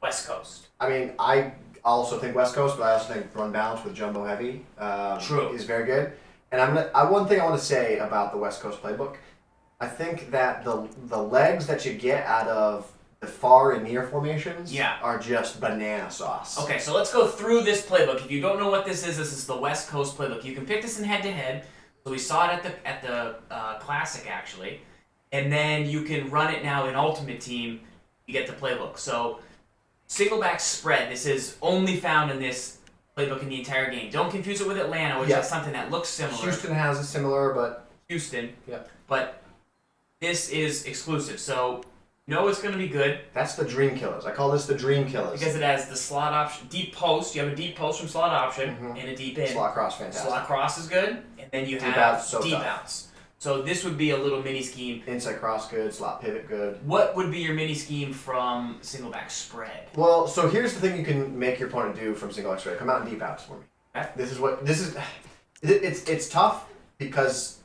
West Coast. I mean, I also think West Coast, but I also think run balance with jumbo heavy True. is very good. And one thing I want to say about the West Coast playbook, I think that the legs that you get out of the far and near formations are just banana sauce. Okay, so let's go through this playbook. If you don't know what this is the West Coast playbook. You can pick this in head-to-head. So we saw it at the Classic, actually. And then you can run it now in Ultimate Team. You get the playbook. So Singleback spread. This is only found in this playbook in the entire game. Don't confuse it with Atlanta, which is something that looks similar. Houston has a similar, but... Houston. Yeah. But this is exclusive. So... No, it's going to be good. That's the dream killers. I call this the dream killers. Because it has the slot option, deep post. You have a deep post from slot option and a deep in. Slot cross, fantastic. Slot cross is good. And then you deep have so deep tough. outs. So this would be a little mini scheme. Inside cross good, slot pivot good. What would be your mini scheme from Singleback spread? Well, so here's the thing you can make your opponent do from Singleback spread. Come out in deep outs for me. Okay. It's tough because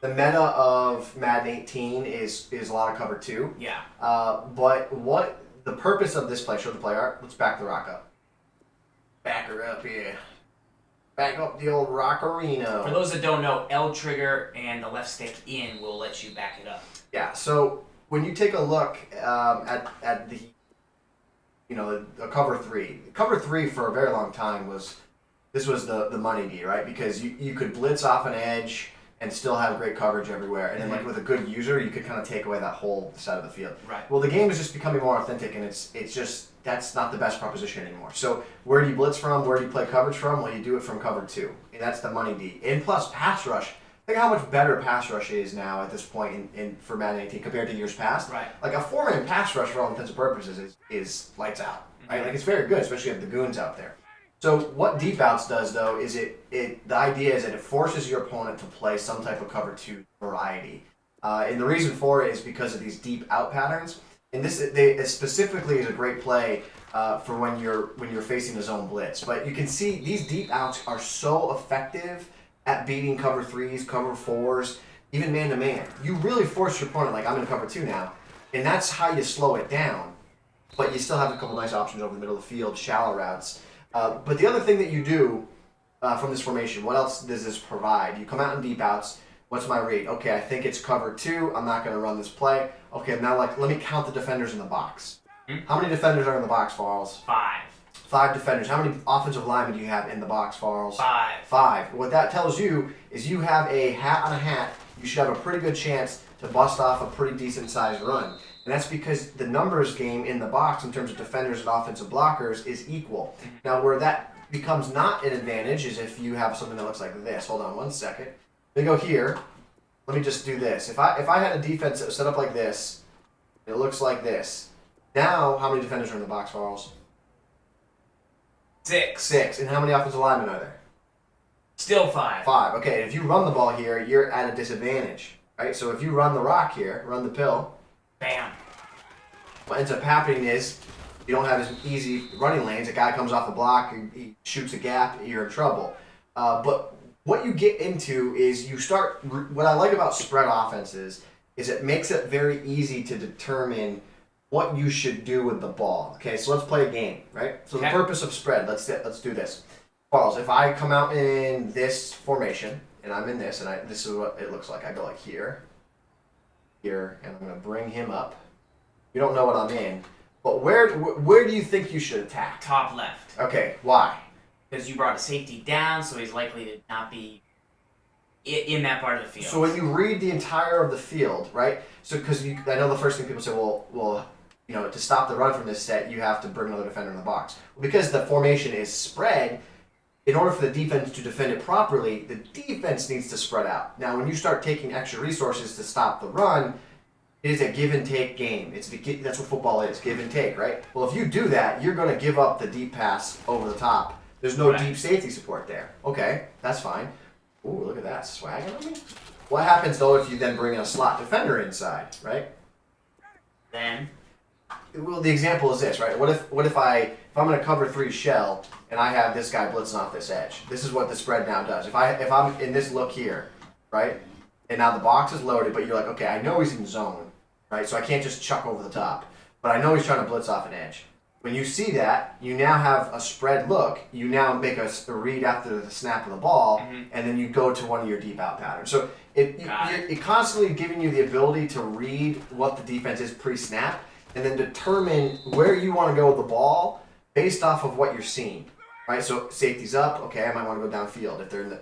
the meta of Madden 18 is a lot of cover 2. Yeah. But what the purpose of this play, show the play art, let's back the rock up. Back her up, yeah. Back up the old Rockerino. For those that don't know, L trigger and the left stick in will let you back it up. Yeah, so when you take a look at the, the cover 3. Cover 3 for a very long time was the money D, right? Because you could blitz off an edge and still have great coverage everywhere. And then like with a good user, you could kind of take away that whole side of the field. Right. Well, the game is just becoming more authentic, and it's just, that's not the best proposition anymore. So where do you blitz from? Where do you play coverage from? Well, you do it from cover 2. And that's the money D. And plus pass rush. Think how much better pass rush is now at this point for Madden 18 compared to years past. Right. Like a 4-man pass rush for all intents and purposes is lights out. Right? Like it's very good, especially if the goons out there. So what deep outs does though is the idea is that it forces your opponent to play some type of cover 2 variety, and the reason for it is because of these deep out patterns. And it specifically is a great play for when you're facing a zone blitz. But you can see these deep outs are so effective at beating cover 3s, cover 4s, even man to man. You really force your opponent, like I'm in cover 2 now, and that's how you slow it down. But you still have a couple nice options over the middle of the field, shallow routes. But the other thing that you do from this formation, what else does this provide? You come out in deep outs. What's my read? Okay, I think it's cover 2. I'm not going to run this play. Okay, now let me count the defenders in the box. How many defenders are in the box, Farls? 5. 5 defenders. How many offensive linemen do you have in the box, Farls? 5. 5. What that tells you is you have a hat on a hat. You should have a pretty good chance to bust off a pretty decent sized run. And that's because the numbers game in the box in terms of defenders and offensive blockers is equal. Now where that becomes not an advantage is if you have something that looks like this. Hold on one second. Let me go here. Let me just do this. If I had a defense that was set up like this, it looks like this. Now, how many defenders are in the box, Farls? 6. 6. And how many offensive linemen are there? Still 5. 5. Okay, if you run the ball here, you're at a disadvantage. Right? So if you run the rock here, run the pill, bam. What ends up happening is you don't have as easy running lanes. A guy comes off the block, he shoots a gap, you're in trouble. But what you get into is you start. What I like about spread offenses is it makes it very easy to determine what you should do with the ball. Okay, so let's play a game, right? So the purpose of spread. Let's do this. Charles, if I come out in this formation and I'm in this, and this is what it looks like. I go like here, and I'm going to bring him up. You don't know what I'm in, but where do you think you should attack? Top left. Okay, why? Because you brought a safety down, so he's likely to not be in that part of the field. So when you read the entire of the field, right? So because I know the first thing people say, well, to stop the run from this set, you have to bring another defender in the box. Well, because the formation is spread, in order for the defense to defend it properly, the defense needs to spread out. Now, when you start taking extra resources to stop the run, it is a give and take game. That's what football is, give and take, right? Well, if you do that, you're going to give up the deep pass over the top. There's no deep safety support there. Okay, that's fine. Ooh, look at that swagging on me. What happens though if you then bring in a slot defender inside, right? Then, well, the example is this, right? What if I'm in a cover 3 shell and I have this guy blitzing off this edge? This is what the spread now does. If I'm in this look here, right? And now the box is loaded, but you're like, okay, I know he's in zone, right? So I can't just chuck over the top, but I know he's trying to blitz off an edge. When you see that, you now have a spread look. You now make a read after the snap of the ball, and then you go to one of your deep out patterns. So it constantly giving you the ability to read what the defense is pre-snap, and then determine where you want to go with the ball based off of what you're seeing. Right, so safety's up. Okay, I might want to go downfield. If they're in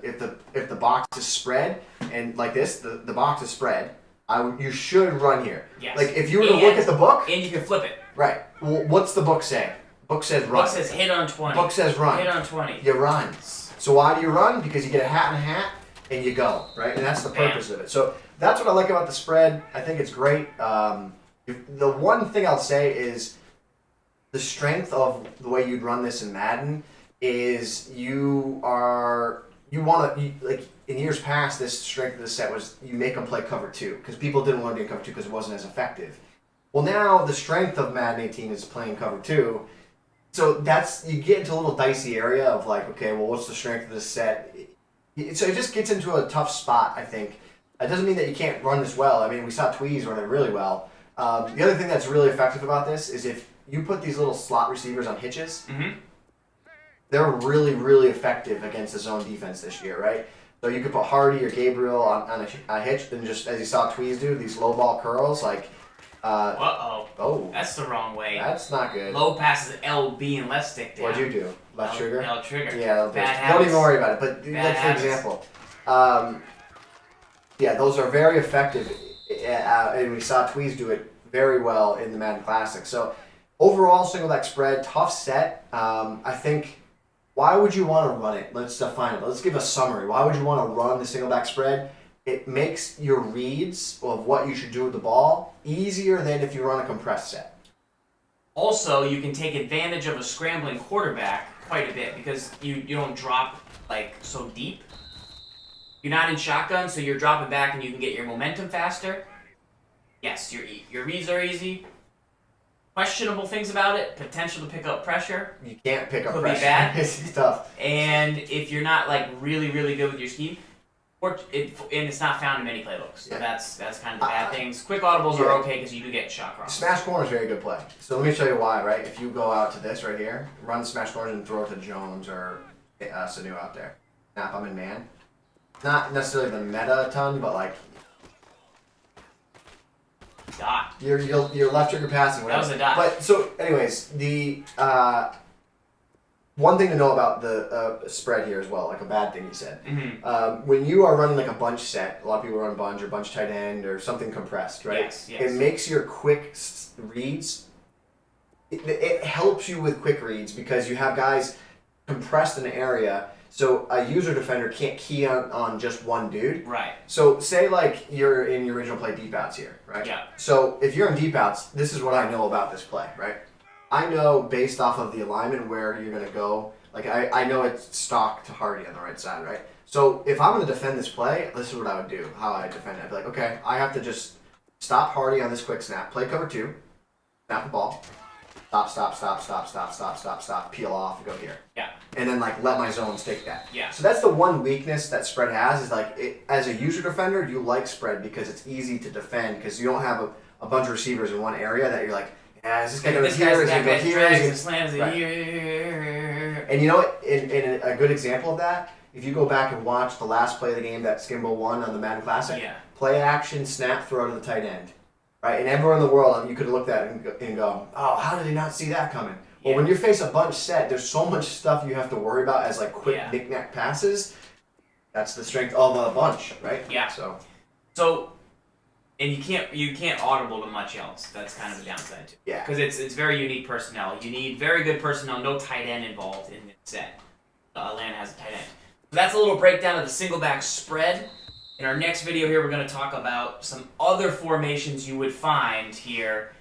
if the box is spread and like this, the box is spread. You should run here. Yes. Like if you were to look at the book, and you can flip it. Right. Well, what's the book say? Book says run. Book says hit on 20. Book says run. Hit on 20. You run. So why do you run? Because you get a hat and a hat, and you go. Right, and that's the purpose of it. So that's what I like about the spread. I think it's great. The one thing I'll say is the strength of the way you'd run this in Madden is you want to like in years past this strength of the set was you make them play cover 2 because people didn't want to do cover 2 because it wasn't as effective. Well, now the strength of Madden 18 is playing cover 2, so you get into a little dicey area of like, okay, well, what's the strength of this set? So it just gets into a tough spot, I think. It doesn't mean that you can't run this well. I mean, we saw Tweez run it really well. The other thing that's really effective about this is if you put these little slot receivers on hitches. They're really, really effective against the zone defense this year, right? So you could put Hardy or Gabriel on a hitch, and just as you saw Tweez do, these low ball curls, like. Oh. That's the wrong way. That's not good. Low passes LB and left stick down. What'd you do? Left trigger? L trigger. Yeah, bad don't even worry about it. But like for example, yeah, those are very effective, and we saw Tweez do it very well in the Madden Classic. So overall, Singleback spread, tough set. I think. Why would you want to run it? Let's define it. Let's give a summary. Why would you want to run the Singleback spread? It makes your reads of what you should do with the ball easier than if you run a compressed set. Also, you can take advantage of a scrambling quarterback quite a bit because you don't drop like so deep. You're not in shotgun, so you're dropping back and you can get your momentum faster. Yes, your reads are easy. Questionable things about it: potential to pick up pressure. You can't pick up Could pressure. Be bad. It's tough. And if you're not like really, really good with your scheme, and it's not found in many playbooks. So that's kind of the bad things. Quick audibles are okay because you do get shot crosses. Smash corner is a very good play. So let me show you why. Right, if you go out to this right here, run smash corners and throw it to Jones or Sanu out there. Snap, I'm in man. Not necessarily the meta a ton, but like. Dot. Your left trigger passing. Whatever. That was a dot. But so, anyways, the one thing to know about the spread here as well, like a bad thing you said. When you are running like a bunch set, a lot of people run bunch or bunch tight end or something compressed, right? Yes. It makes your quick reads. It helps you with quick reads because you have guys compressed in an area. So a user defender can't key on just one dude. Right. So say like you're in your original play deep outs here, right? Yeah. So if you're in deep outs, this is what I know about this play, right? I know based off of the alignment where you're gonna go. Like I know it's stock to Hardy on the right side, right? So if I'm gonna defend this play, this is what I would do. How I defend it. I'd be like, okay, I have to just stop Hardy on this quick snap, play cover 2, snap the ball. Stop, peel off, and go here. Yeah. And then like let my zones take that. Yeah. So that's the one weakness that spread has is like as a user defender, you like spread because it's easy to defend because you don't have a bunch of receivers in one area that you're like, yeah, is this guy going here? Is he going here? Slams it here. And you know what? In a good example of that, if you go back and watch the last play of the game that Skimbo won on the Madden Classic, play action, snap, throw to the tight end. Right, and everyone in the world, you could look at it and go, oh, how did he not see that coming? Well, when you face a bunch set, there's so much stuff you have to worry about as like quick knick-knack passes. That's the strength of a bunch, right? Yeah. So, and you can't audible to much else. That's kind of a downside too. Yeah. Because it's very unique personnel. You need very good personnel, no tight end involved in the set. Atlanta has a tight end. So that's a little breakdown of the Singleback spread. In our next video here, we're going to talk about some other formations you would find here